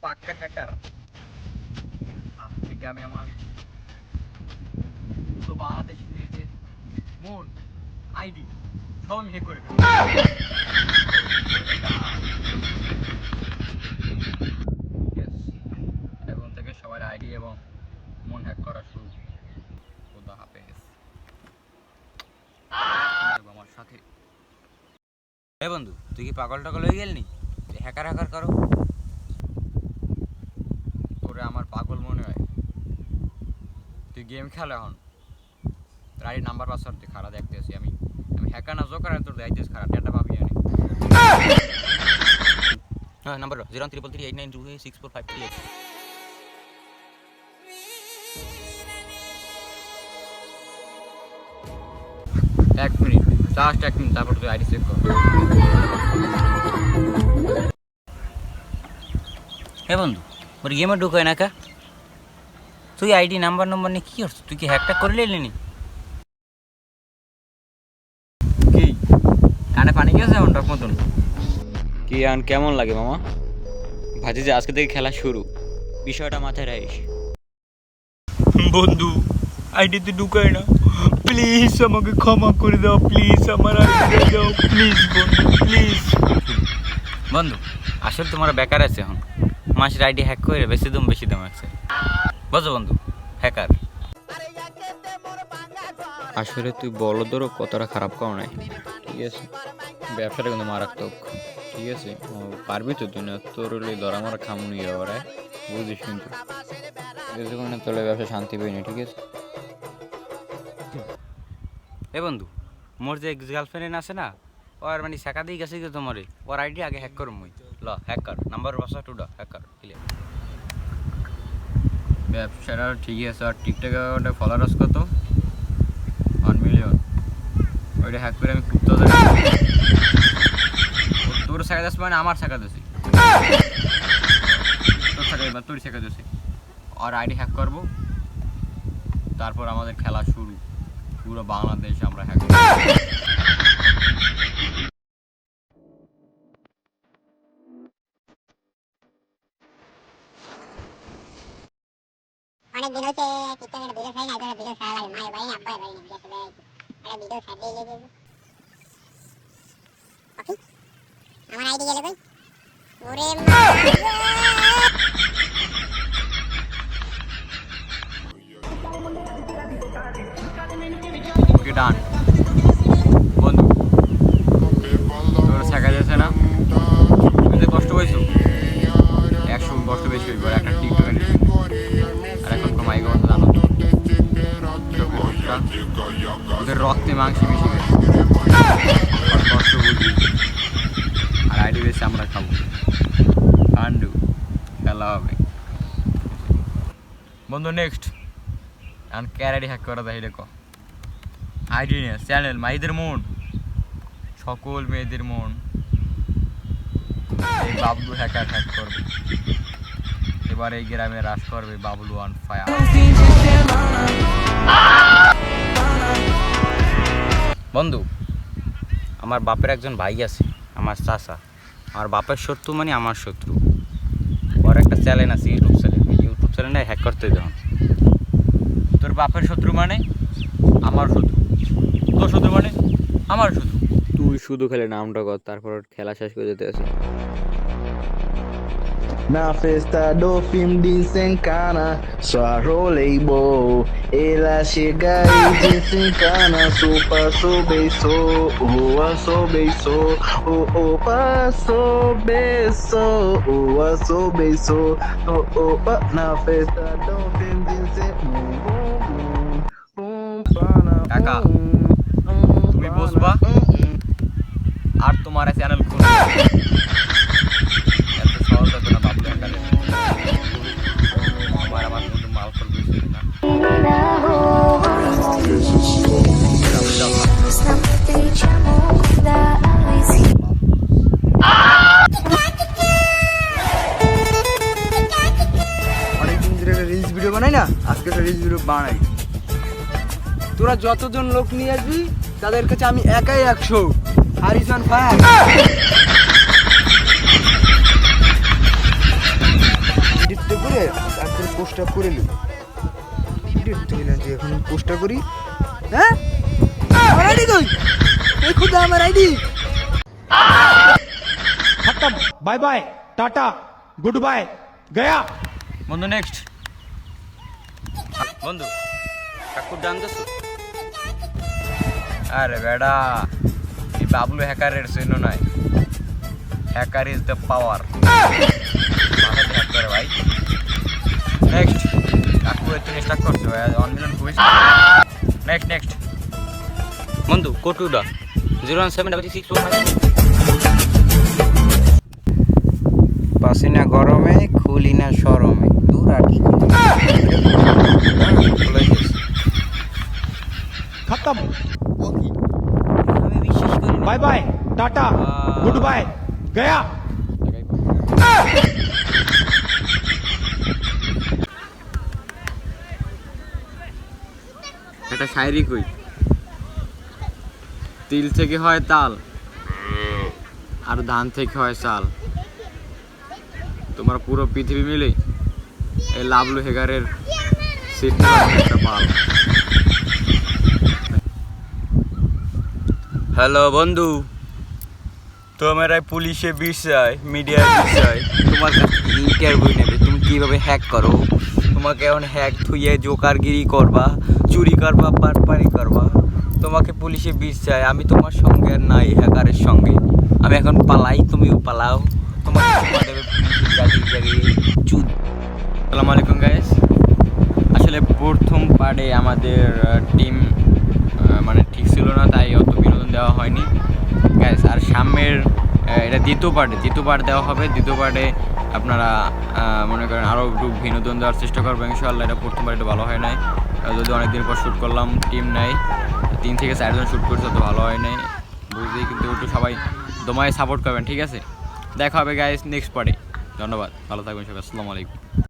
পাক্কা হ্যাকার। আজকে আমি আমার পুরো বাংলাদেশ নিয়ে মন আইডি সব আমি হ্যাক করে ফেলবো। এখন থেকে সবার আইডি এবং মন হ্যাক করা শুরু। খোদা হাফেজ। আমার সাথে এ বন্ধু, তুই কি পাগল টাগল হয়ে গেলনি? হ্যাকার হ্যাকার করো। তোরে আমার পাগল মনে হয়? তুই গেম খেলে এখন তোর আইডি নাম্বার পাসওয়ার্ড তুই খারাপ দেখতেছি। আমি হ্যাকার না জোকার, তোর দায়িত্ব খারাপ ডেটা পাবি আমি। হ্যাঁ, নাম্বার 03338926453। এক মিনিট, জাস্ট এক মিনিট, তারপর তুই আইডি চেক কর। হে বন্ধু, ওর গেমে ঢুকায় না কা? তুই আইডি নাম্বার নিয়ে কি করছিস? তুই কি হ্যাকটা করে নিলি? কি কানে পানি গেছে এখন টক মতন? কি আন কেমন লাগে মামা? ভাবছি যে আজকে থেকে খেলা শুরু, বিষয়টা মাথায় রাখিস। বন্ধু, আইডিতে ঢুকায় না, প্লিজ আমাকে ক্ষমা করে দাও, প্লিজ আমার আইডি দাও, প্লিজ বন্ধু, প্লিজ। বন্ধু, আসলে তোমার বেকার আছে এখন, মাসের আইডি হ্যাক করে বেশি দাম আছে, বুঝো বন্ধু? হ্যাকার। আসলে তুই বলদেরও কতটা খারাপ কর নাই, ঠিক আছে? ব্যবসাটা কিন্তু মারাত্মক, ঠিক আছে? পারবি তো তুই? না তোর ধরা মারা খামুনি ওরাই, বুঝিস কিন্তু কিছুক্ষণে তোর ব্যবসা শান্তি পাইনি, ঠিক আছে? এ বন্ধু, মোর যে গার্লফ্রেন্ড আছে না, ওর মানে শেখা দিয়ে গেছে কি তোমার ওর আইডি আগে হ্যাক করো। মুই ল হ্যাক কর, নাম্বার বাসা টুডা হ্যাক কর। ব্যবসাটা ঠিকই আছে। আর টিকটকে ওটা ফলোয়ার্স কত? 1 মিলিয়ন। ওইটা হ্যাক করে আমি খুব তোর শেখা যাচ্ছে মানে আমার শেখা যাচ্ছি, তোর শেখা যাচ্ছে। আর আইডি হ্যাক করবো, তারপর আমাদের খেলা শুরু। পুরো বাংলাদেশ আমরা হ্যাক করবো। অনেক দিন হচ্ছে টিকটকের ভিডিও খাই না, এটা ভিডিও খাওয়া লাগে। মায়ের বাড়ি না, আব্বার বাড়ি না, বিয়েতে বেড়াইছি। একটা ভিডিও ছাড়িয়ে গেছে। ওকে, আমার আইডি গেলে কই? ওরে মা, ওকে ডান। বন্ধু, তোর শেখা যাচ্ছে না? তুমি যে কষ্ট পাইছো 100 কষ্ট বেশি হইব একটা টিকটকে নিয়ে। আর এখন তো মাইক কথা জানো তো, ওদের রক্তে মাংসে মিশে গেছে। কষ্ট বুঝি, আর আইডি বেশি আমরা খাবো। কান্ডু খেলা হবে বন্ধু। নেক্সট এখন কার আইডি হ্যাক করা যায় দেখো। আইডি নিয়ে চ্যানেল মাইদের মন, সকল মেয়েদের মন। এই বাবলু হ্যাকার হ্যাক করবে এবার, এই গ্রামে রাশ করবে বাবলু অন ফায়ার। বন্ধু, আমার বাপের একজন ভাই আছে, আমার চাচা। আমার বাপের শত্রু মানে আমার শত্রু। ওর একটা চ্যানেল আছে, ইউটিউব চ্যানেলটা হ্যাক করতে দেন। তোর বাপের শত্রু মানে আমার শত্রু, তোর শত্রু মানে আমার শত্রু। তুই শুধু খেলে নামটা কর, তারপর খেলা শেষ করে যেতে আছে। Na festa do fim de desencana, só roleibol. Ela chega e desencana, sopa beiço, passou beiço, passou beiço, na festa do fim de কাকা, তুমি বসবা আর তোমার চ্যানেল খুলবে। এত সহজ হবে না বাবলু হ্যাকারের। আমার বন্ধু মাল করবে না। অনেকদিন ধরে একটা রিলস ভিডিও বানাই না, আজকে একটা রিলস ভিডিও বানাই। তোরা যতজন লোক নিয়ে আসবি তাদের কাছে আমি একাই 100 হারিসান ফায়ার। এডিটটা করে তারপরে পোস্টটা করে নিই। এডিট তুই না যে এখন পোস্টটা করি। হ্যাঁ আমার আইডি কই? এই খুদা আমার আইডি। खत्म bye bye tata goodbye गया বন্ধু নেক্সট বন্ধু কাকুর জানতেছো? আরে বেডা এই বাবলু হ্যাকারের চিহ্ন নাই। Hacker is the power. Hack করে ভাই। নেক্সট কাকু এত স্টার্ট করছে ভাই 1 মিলিয়ন কুইজ। নেক্সট বন্ধু কোটুডা 0176645 পাসিনা গরমে খুলি না শরমে দূর আর কি खत्म আমি বিশ্বাস করি না। Bye bye tata goodbye गया এটা শায়রি কই, তিল থেকে হয় তাল আর ধান থেকে হয় চাল। তোমার পুরো পৃথিবী মিলে এই লাভলু হেগারের সিটটা একটা পাল। হ্যালো বন্ধু, তোমার পুলিশে বিষয় মিডিয়ার বিষয় তোমার কাছে ইন্টারভিউ নেবে, তুমি কিভাবে হ্যাক করো। তোমাকে এখন হ্যাক থুইয়ে জোকারগিরি করবা, চুরি করবা, পাটপারি করবা। তোমাকে পুলিশে বিষয়, আমি তোমার সঙ্গে আর নাই হ্যাকারের সঙ্গে। আমি এখন পালাই, তুমিও পালাও। তোমাকে দেবে আসসালামু আলাইকুম গাইস। আসলে প্রথম পার্টে আমাদের টিম মানে ঠিক ছিল না, তাই অত বিনোদন দেওয়া হয়নি গাইস। আর সামনের এটা দ্বিতীয় পার্ট দেওয়া হবে। দ্বিতীয় পার্টে আপনারা মনে করেন আরও একটু বিনোদন দেওয়ার চেষ্টা করবো ইনশাআল্লাহ। এটা প্রথম পার্ট ভালো হয় নাই, যদি অনেকদিন পর শ্যুট করলাম, টিম নাই, 3 থেকে 4 জন শ্যুট করছে, তো ভালো হয় নাই বুঝতেই। কিন্তু একটু সবাই দমায় সাপোর্ট করবেন, ঠিক আছে? দেখা হবে গাইস নেক্সট পার্টে। ধন্যবাদ, ভালো থাকবেন সবাই, আসসালামু আলাইকুম।